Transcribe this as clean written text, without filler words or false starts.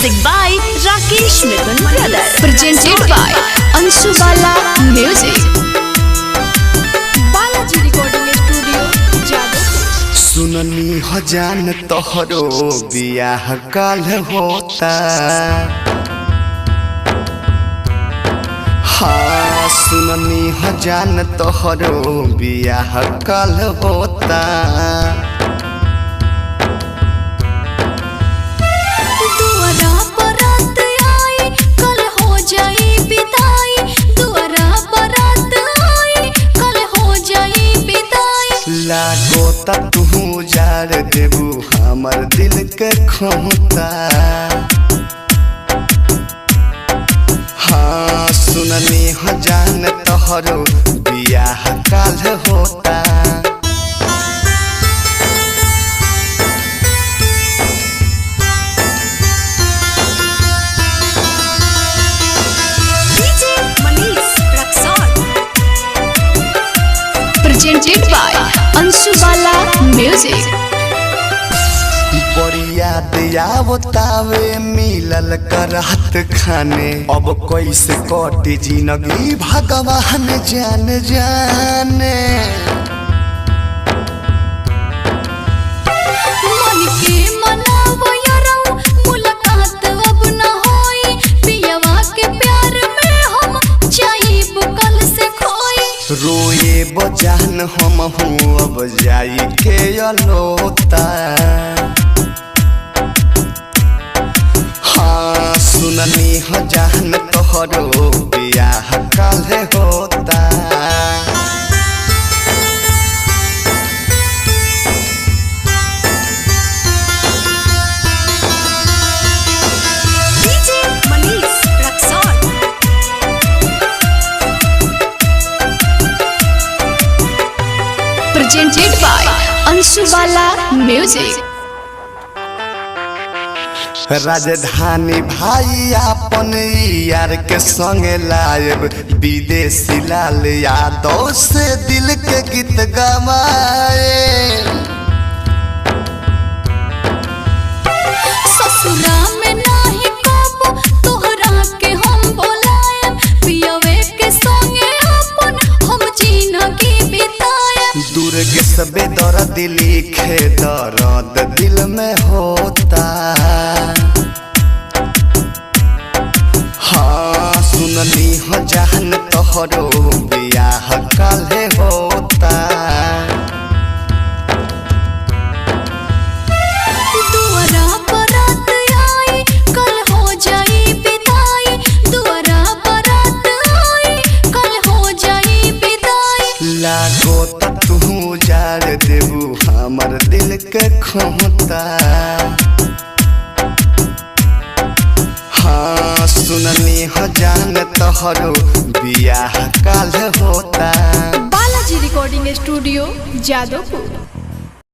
Music by Rakesh Mithun Brothers. Presented by Anshubala Music. Balaji Recording Studio, Jadavpur. सुननी हजान तोहरो बियाह काल होता। हाँ सुननी हजान तोहरो बियाह काल होता। दुआरा बारात आई कल हो जाई विदाई। दुआरा बारात आई कल हो जाई विदाई। लागो ता तू जार देबू हमर दिल के खोता। हाँ सुननी हजान तोहरो बियाह काल होता। Presented by Anshubala Music. बड़ी याद आवतावे मिलल करहत खाने। अब कैसे कटी जिंदगी भगवान जान जाने। मन के मनावो यारो मुलाकात अब न होई। पियवा के प्यार में हम जाइब कल से खोई। रोए बजान हम हूँ अब जाई के अलोता। हाँ सुननी हजान तोहरो बियाह काल्हे होता। Presented by Anshubala Music. राजधानी भाई अपन यार के संगे लायब। विदेशी लाल यादव से दिल के गीत गवाए। ससुरा में नाही कबो तोहरा के हम बोलाए। पियवे के संगे अपन हम जिंदगी बिताए। दूर के सबे दर्द लिखे दर्द दिल में होता। हाँ सुननी हजान तोहरो बियाह काल्हे होता। दुआरा बारात आई कल हो जाई विदाई। दुआरा बारात आई कल हो जाई विदाई। लागो ता तू जार देबू हमर दिल के खोता। हाँ सुननी हजान तोहरो बियाह काल होता। Balaji Recording Studio, Jadavpur.